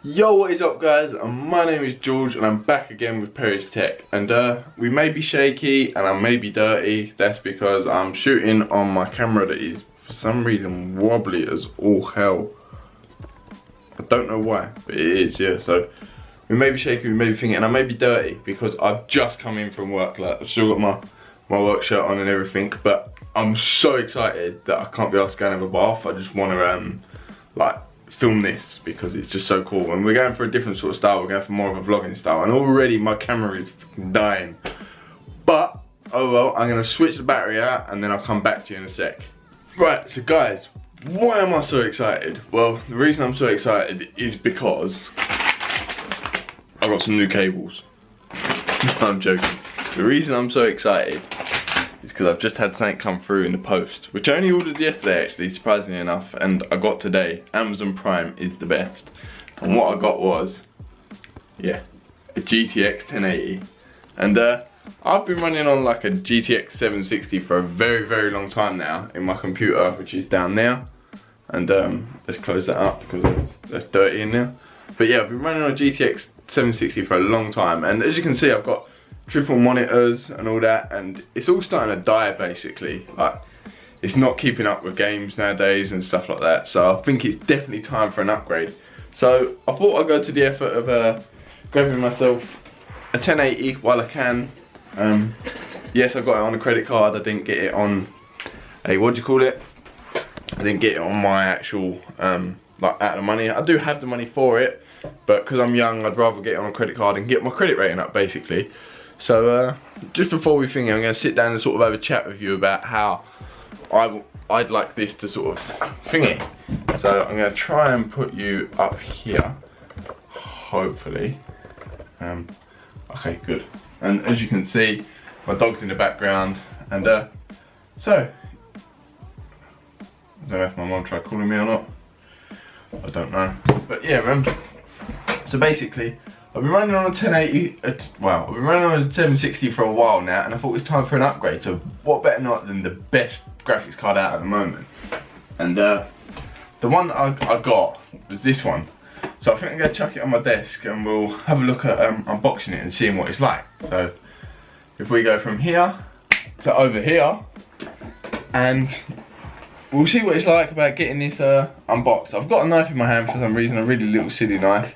Yo, what is up guys? My name is George and I'm back again with Perry's Tech. And we may be shaky and I may be dirty. That's because I'm shooting on my camera that is for some reason wobbly as all hell. I don't know why, but it is, yeah. So we may be shaky, we may be thinking, and I may be dirty because I've just come in from work. Like, I've still got my work shirt on and everything, but I'm so excited that I can't be asked to go and have a bath. I just want to like film this because it's just so cool, and we're going for a different sort of style. We're going for more of a vlogging style, and already my camera is dying, but oh well, I'm gonna switch the battery out and then I'll come back to you in a sec. Right, so guys, why am I so excited? Well, the reason I'm so excited is because I got some new cables. No, I'm joking. The reason I'm so excited is because I've just had something come through in the post, which I only ordered yesterday actually, surprisingly enough, and I got today. Amazon Prime is the best. And what I got was, yeah, a GTX 1080. And I've been running on like a GTX 760 for a very, very long time now in my computer, which is down there. And let's close that up because that's dirty in there. But yeah, I've been running on a GTX 760 for a long time, and as you can see, I've got triple monitors and all that, and it's all starting to die basically. Like, it's not keeping up with games nowadays and stuff like that, so I think it's definitely time for an upgrade. So I thought I'd go to the effort of grabbing myself a 1080 while I can. Yes, I got it on a credit card. I didn't get it on a, what do you call it? I didn't get it on my actual like out of the money. I do have the money for it, but because I'm young, I'd rather get it on a credit card and get my credit rating up basically. So just before we finish, I'm going to sit down and sort of have a chat with you about how I'd like this to sort of thingy. So I'm going to try and put you up here, hopefully. Okay, good. And as you can see, my dog's in the background, and so I don't know if my mum tried calling me or not. I don't know, but yeah, so basically I've been running on a 1080, well, I've been running on a 760 for a while now, and I thought it was time for an upgrade. So what better not than the best graphics card out at the moment? And the one that I got was this one. So I think I'm going to chuck it on my desk and we'll have a look at unboxing it and seeing what it's like. So if we go from here to over here, and we'll see what it's like about getting this unboxed. I've got a knife in my hand for some reason, a really little silly knife.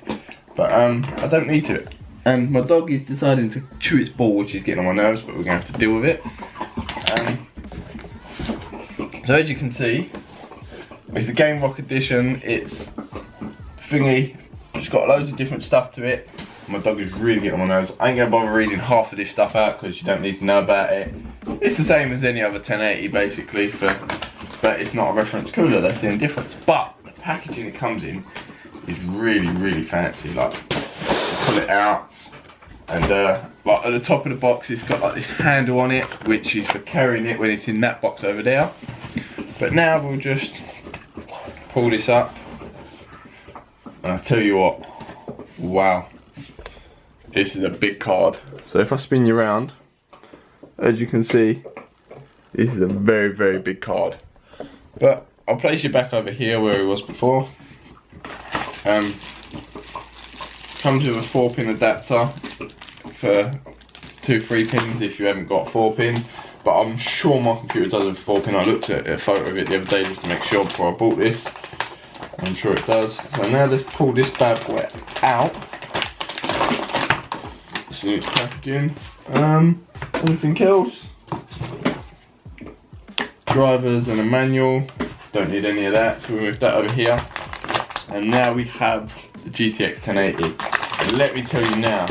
But I don't need to. And my dog is deciding to chew its ball, which is getting on my nerves, but we're going to have to deal with it. So as you can see, it's the Game Rock edition. It's thingy. It's got loads of different stuff to it. My dog is really getting on my nerves. I ain't going to bother reading half of this stuff out because you don't need to know about it. It's the same as any other 1080 basically, but it's not a reference cooler. That's the only difference. But the packaging it comes in is really, really fancy. Like, pull it out, and like at the top of the box it's got like this handle on it, which is for carrying it when it's in that box over there. But now we'll just pull this up, and I tell you what, wow, this is a big card. So if I spin you around, as you can see, this is a very, very big card. But I'll place you back over here where it was before. Comes with a 4-pin adapter for 2 3-pins if you haven't got 4-pin, but I'm sure my computer does have 4-pin. I looked at a photo of it the other day just to make sure before I bought this. I'm sure it does. So now let's pull this bad boy out. See its packaging. Anything else? Drivers and a manual. Don't need any of that, so we move that over here. And now we have the GTX 1080. And let me tell you now,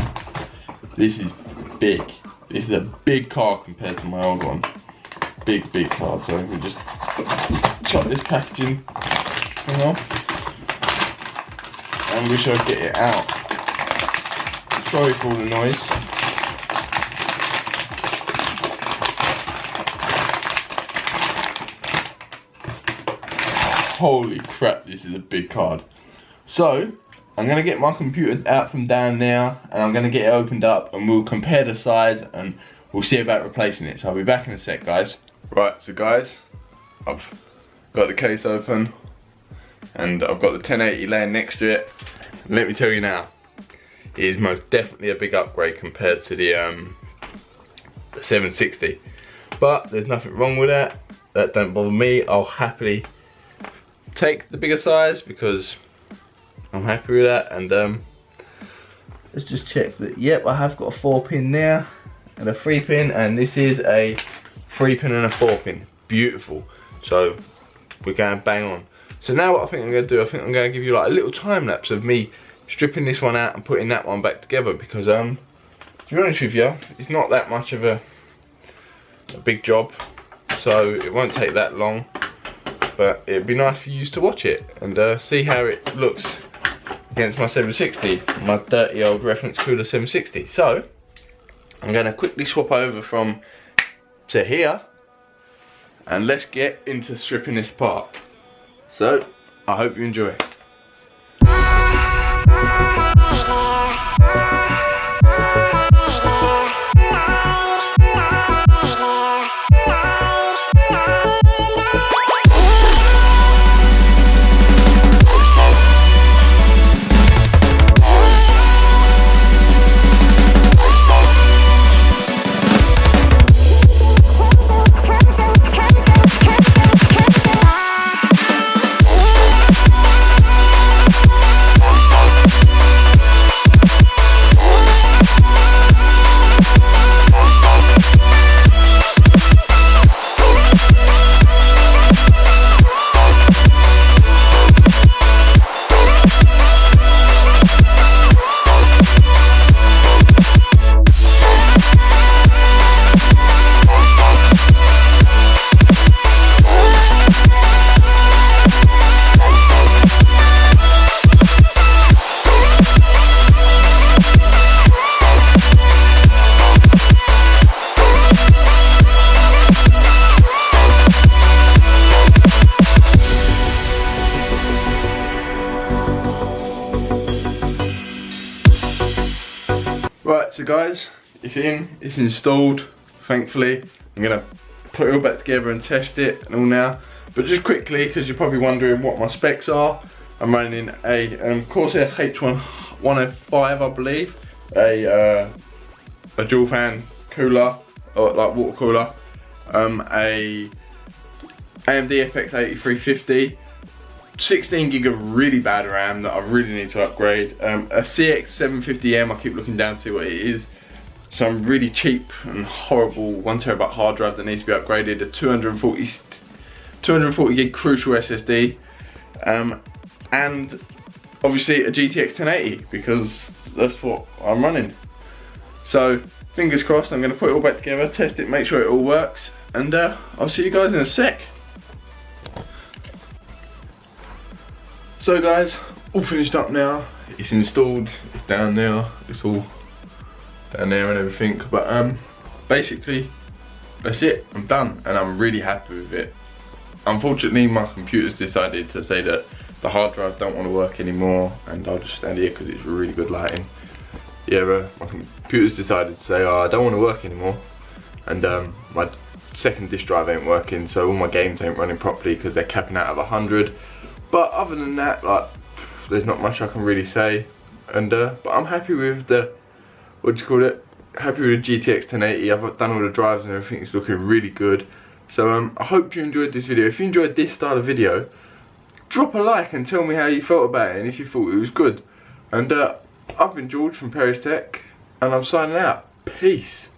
this is big. This is a big card compared to my old one. Big, big card. So we just chop this packaging thing off, and we shall get it out. Sorry for all the noise. Holy crap, this is a big card. So I'm going to get my computer out from down there, and I'm going to get it opened up, and we'll compare the size and we'll see about replacing it. So I'll be back in a sec, guys. Right, so guys, I've got the case open and I've got the 1080 laying next to it, let me tell you now, it is most definitely a big upgrade compared to the 760. But there's nothing wrong with that. That don't bother me. I'll happily take the bigger size because I'm happy with that. And let's just check that. Yep, I have got a 4-pin there and a 3-pin, and this is a 3-pin and a 4-pin. Beautiful. So we're going bang on. So now what I think I'm going to do, I think I'm going to give you like a little time lapse of me stripping this one out and putting that one back together, because to be honest with you, it's not that much of a big job, so it won't take that long, but it'd be nice for you to watch it and see how it looks against my 760, my dirty old reference cooler 760. So I'm going to quickly swap over from to here and let's get into stripping this apart. So I hope you enjoy. Right, so guys, it's in, it's installed, thankfully. I'm gonna put it all back together and test it and all now. But just quickly, because you're probably wondering what my specs are, I'm running a Corsair H105, I believe, a dual fan cooler, or like water cooler, a AMD FX 8350, 16 gig of really bad RAM that I really need to upgrade, a CX750M, I keep looking down to see what it is, some really cheap and horrible 1TB hard drive that needs to be upgraded, a 240 gig Crucial SSD, and obviously a GTX 1080 because that's what I'm running. So fingers crossed, I'm going to put it all back together, test it, make sure it all works, and I'll see you guys in a sec. So guys, all finished up now, it's installed, it's down there, it's all down there and everything, but basically that's it, I'm done and I'm really happy with it. Unfortunately my computer's decided to say that the hard drive don't want to work anymore, and I'll just stand here because it's really good lighting. Yeah, my computer's decided to say, oh, I don't want to work anymore, and my second disk drive ain't working, so all my games ain't running properly because they're capping out at 100. But other than that, like, there's not much I can really say, and but I'm happy with the, what do you call it, happy with the GTX 1080. I've done all the drives and everything, it's looking really good. So I hope you enjoyed this video. If you enjoyed this style of video, drop a like and tell me how you felt about it and if you thought it was good. And I've been George from Paris Tech, and I'm signing out. Peace.